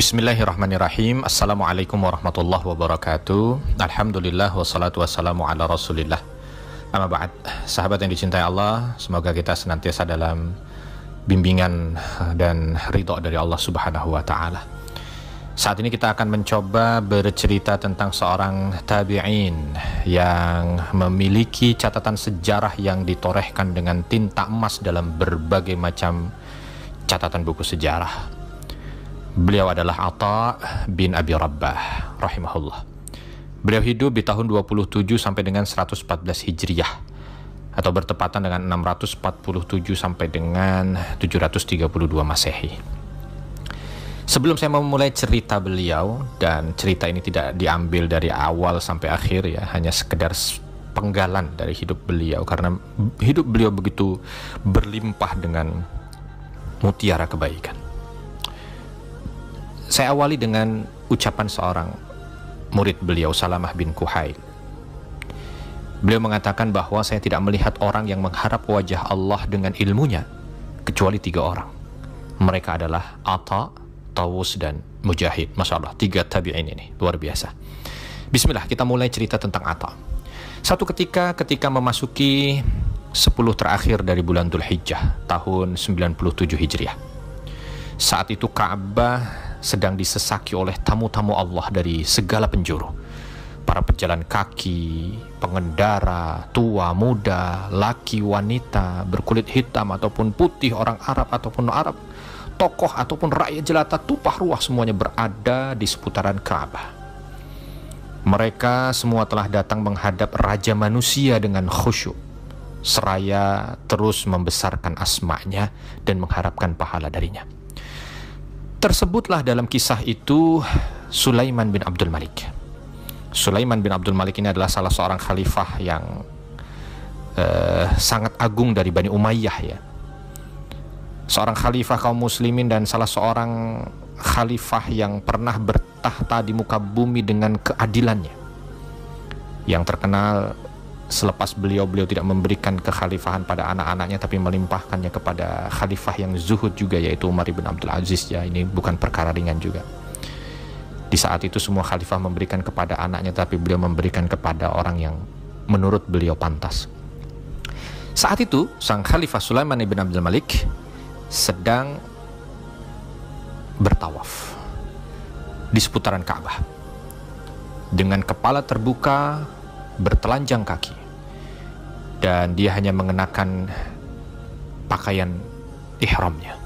Bismillahirrahmanirrahim. Assalamualaikum warahmatullahi wabarakatuh. Alhamdulillah wassalatu wassalamu ala rasulillah. Amma ba'd. Sahabat yang dicintai Allah, semoga kita senantiasa dalam bimbingan dan ridha dari Allah subhanahu wa ta'ala. Saat ini kita akan mencoba bercerita tentang seorang tabi'in yang memiliki catatan sejarah yang ditorehkan dengan tinta emas dalam berbagai macam catatan buku sejarah. Beliau adalah Atha bin Abi Rabbah rahimahullah. Beliau hidup di tahun 27 sampai dengan 114 Hijriah atau bertepatan dengan 647 sampai dengan 732 Masehi. Sebelum saya memulai cerita beliau, dan cerita ini tidak diambil dari awal sampai akhir ya, hanya sekedar penggalan dari hidup beliau karena hidup beliau begitu berlimpah dengan mutiara kebaikan. Saya awali dengan ucapan seorang murid beliau, Salamah bin Kuhail. Beliau mengatakan bahwa saya tidak melihat orang yang mengharap wajah Allah dengan ilmunya kecuali 3 orang. Mereka adalah Atha, Tawus, dan Mujahid. Masya Allah, 3 tabi'in ini luar biasa. Bismillah, kita mulai cerita tentang Atha. Satu ketika memasuki 10 terakhir dari bulan Dzulhijjah tahun 97 Hijriah. Saat itu Ka'bah sedang disesaki oleh tamu-tamu Allah dari segala penjuru. Para pejalan kaki, pengendara, tua, muda, laki, wanita, berkulit hitam ataupun putih, orang Arab ataupun non-Arab, tokoh ataupun rakyat jelata, tumpah ruah semuanya berada di seputaran Ka'bah. Mereka semua telah datang menghadap Raja Manusia dengan khusyuk, seraya terus membesarkan asma'nya dan mengharapkan pahala darinya. Tersebutlah dalam kisah itu Sulaiman bin Abdul Malik. Sulaiman bin Abdul Malik ini adalah salah seorang khalifah yang sangat agung dari Bani Umayyah ya. Seorang khalifah kaum muslimin dan salah seorang khalifah yang pernah bertahta di muka bumi dengan keadilannya. Yang terkenal selepas beliau tidak memberikan kekhalifahan pada anak-anaknya, tapi melimpahkannya kepada khalifah yang zuhud juga, yaitu Umar bin Abdul Aziz ya. Ini bukan perkara ringan juga. Di saat itu semua khalifah memberikan kepada anaknya, tapi beliau memberikan kepada orang yang menurut beliau pantas. Saat itu sang khalifah Sulaiman bin Abdul Malik sedang bertawaf di seputaran Ka'bah dengan kepala terbuka, bertelanjang kaki, dan dia hanya mengenakan pakaian ihramnya.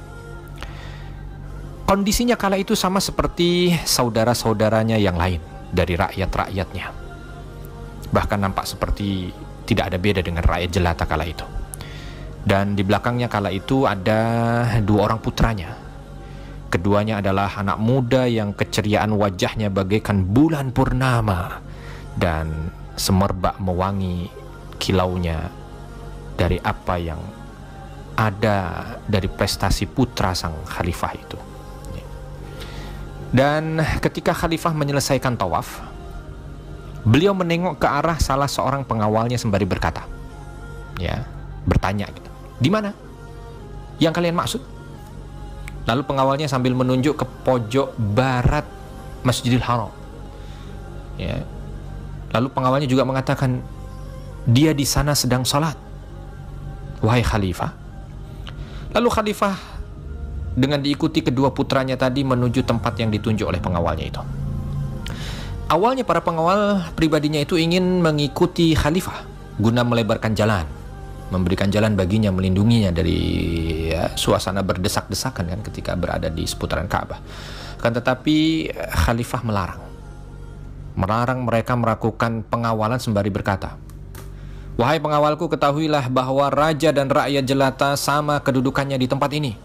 Kondisinya kala itu sama seperti saudara-saudaranya yang lain dari rakyat-rakyatnya. Bahkan nampak seperti tidak ada beda dengan rakyat jelata kala itu. Dan di belakangnya kala itu ada 2 orang putranya. Keduanya adalah anak muda yang keceriaan wajahnya bagaikan bulan purnama dan semerbak mewangi kilaunya dari apa yang ada dari prestasi putra sang khalifah itu. Dan ketika khalifah menyelesaikan tawaf, beliau menengok ke arah salah seorang pengawalnya sembari berkata, ya, bertanya gitu, di mana yang kalian maksud? Lalu pengawalnya sambil menunjuk ke pojok barat Masjidil Haram, ya. Lalu pengawalnya juga mengatakan, dia di sana sedang sholat, wahai khalifah. Lalu khalifah dengan diikuti kedua putranya tadi menuju tempat yang ditunjuk oleh pengawalnya itu. Awalnya para pengawal pribadinya itu ingin mengikuti khalifah guna melebarkan jalan, memberikan jalan baginya, melindunginya dari suasana berdesak-desakan kan ketika berada di seputaran Ka'bah. Akan tetapi khalifah melarang mereka melakukan pengawalan sembari berkata, wahai pengawalku, ketahuilah bahwa raja dan rakyat jelata sama kedudukannya di tempat ini.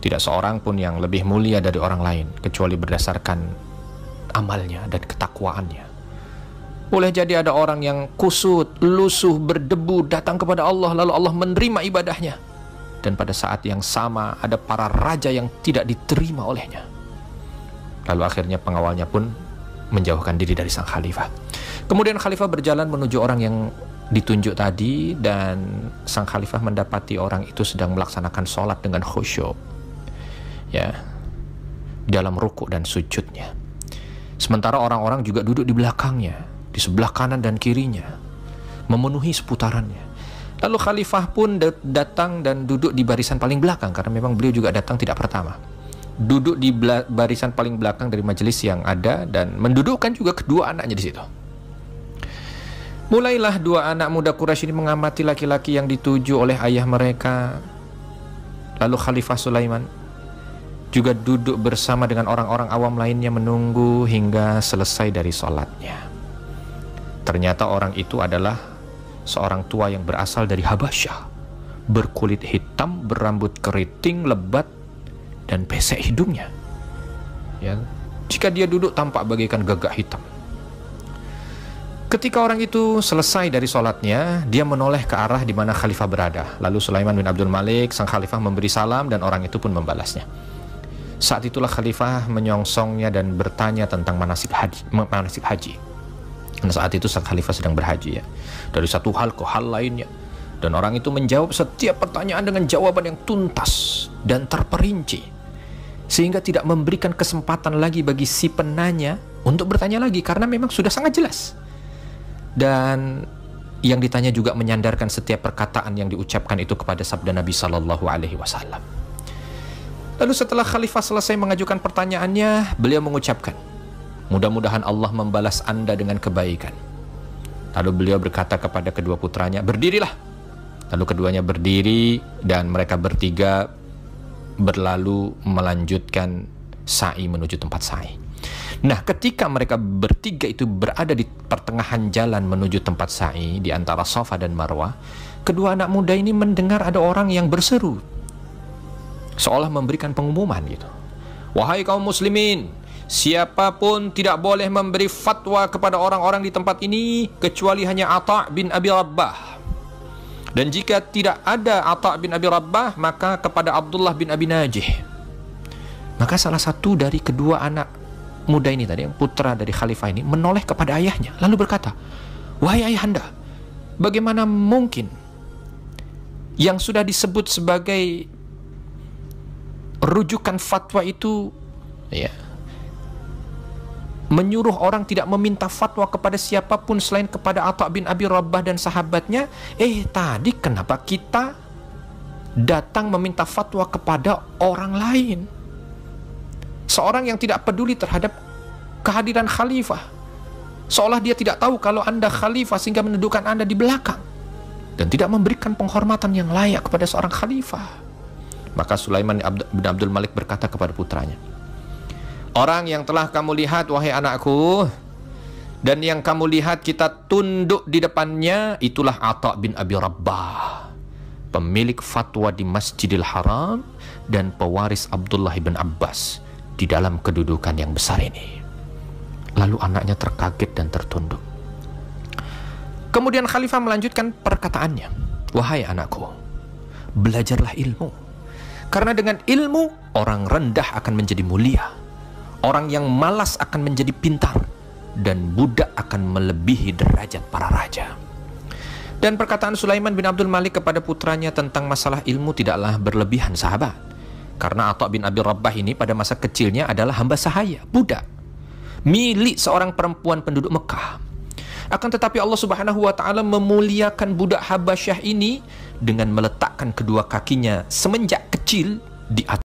Tidak seorang pun yang lebih mulia dari orang lain kecuali berdasarkan amalnya dan ketakwaannya. Boleh jadi ada orang yang kusut, lusuh, berdebu datang kepada Allah, lalu Allah menerima ibadahnya. Dan pada saat yang sama ada para raja yang tidak diterima olehnya. Lalu akhirnya pengawalnya pun menjauhkan diri dari sang khalifah. Kemudian khalifah berjalan menuju orang yang ditunjuk tadi, dan sang khalifah mendapati orang itu sedang melaksanakan sholat dengan khusyuk. Ya, dalam rukuk dan sujudnya. Sementara orang-orang juga duduk di belakangnya, di sebelah kanan dan kirinya, memenuhi seputarannya. Lalu khalifah pun datang dan duduk di barisan paling belakang, karena memang beliau juga datang tidak pertama. Duduk di barisan paling belakang dari majelis yang ada dan mendudukkan juga kedua anaknya di situ. Mulailah dua anak muda Quraisy ini mengamati laki-laki yang dituju oleh ayah mereka. Lalu Khalifah Sulaiman juga duduk bersama dengan orang-orang awam lainnya menunggu hingga selesai dari sholatnya. Ternyata orang itu adalah seorang tua yang berasal dari Habasyah, berkulit hitam, berambut keriting, lebat, dan pesek hidungnya. Ya, jika dia duduk tampak bagaikan gagak hitam. Ketika orang itu selesai dari sholatnya, dia menoleh ke arah di mana khalifah berada. Lalu Sulaiman bin Abdul Malik, sang khalifah, memberi salam dan orang itu pun membalasnya. Saat itulah khalifah menyongsongnya dan bertanya tentang manasik haji. Dan saat itu sang khalifah sedang berhaji, ya, dari satu hal ke hal lainnya. Dan orang itu menjawab setiap pertanyaan dengan jawaban yang tuntas dan terperinci, sehingga tidak memberikan kesempatan lagi bagi si penanya untuk bertanya lagi, karena memang sudah sangat jelas. Dan yang ditanya juga menyandarkan setiap perkataan yang diucapkan itu kepada sabda Nabi Sallallahu Alaihi Wasallam. Lalu setelah khalifah selesai mengajukan pertanyaannya, beliau mengucapkan, mudah-mudahan Allah membalas Anda dengan kebaikan. Lalu beliau berkata kepada kedua putranya, berdirilah. Lalu keduanya berdiri dan mereka bertiga berlalu melanjutkan sa'i menuju tempat sa'i. Nah, ketika mereka bertiga itu berada di pertengahan jalan menuju tempat sa'i di antara Safa dan Marwah, kedua anak muda ini mendengar ada orang yang berseru, seolah memberikan pengumuman gitu. Wahai kaum muslimin, siapapun tidak boleh memberi fatwa kepada orang-orang di tempat ini kecuali hanya Atha bin Abi Rabbah. Dan jika tidak ada Atha bin Abi Rabbah, maka kepada Abdullah bin Abi Najih. Maka salah satu dari kedua anak muda ini tadi, yang putra dari khalifah ini, menoleh kepada ayahnya lalu berkata, wahai ayahanda, bagaimana mungkin yang sudah disebut sebagai rujukan fatwa itu, ya, menyuruh orang tidak meminta fatwa kepada siapapun selain kepada Atha bin Abi Rabbah dan sahabatnya. Tadi kenapa kita datang meminta fatwa kepada orang lain? Seorang yang tidak peduli terhadap kehadiran khalifah, seolah dia tidak tahu kalau Anda khalifah sehingga mendudukan Anda di belakang dan tidak memberikan penghormatan yang layak kepada seorang khalifah. Maka Sulaiman bin Abdul Malik berkata kepada putranya, orang yang telah kamu lihat, wahai anakku, dan yang kamu lihat kita tunduk di depannya, itulah Atha bin Abi Rabbah, pemilik fatwa di Masjidil Haram dan pewaris Abdullah bin Abbas di dalam kedudukan yang besar ini. Lalu anaknya terkaget dan tertunduk. Kemudian khalifah melanjutkan perkataannya, wahai anakku, belajarlah ilmu, karena dengan ilmu orang rendah akan menjadi mulia, orang yang malas akan menjadi pintar, dan budak akan melebihi derajat para raja. Dan perkataan Sulaiman bin Abdul Malik kepada putranya tentang masalah ilmu tidaklah berlebihan, sahabat. Karena Atha bin Abi Rabbah ini pada masa kecilnya adalah hamba sahaya, budak, milik seorang perempuan penduduk Mekah. Akan tetapi Allah Subhanahu wa Ta'ala memuliakan budak Habasyah ini dengan meletakkan kedua kakinya semenjak kecil di atas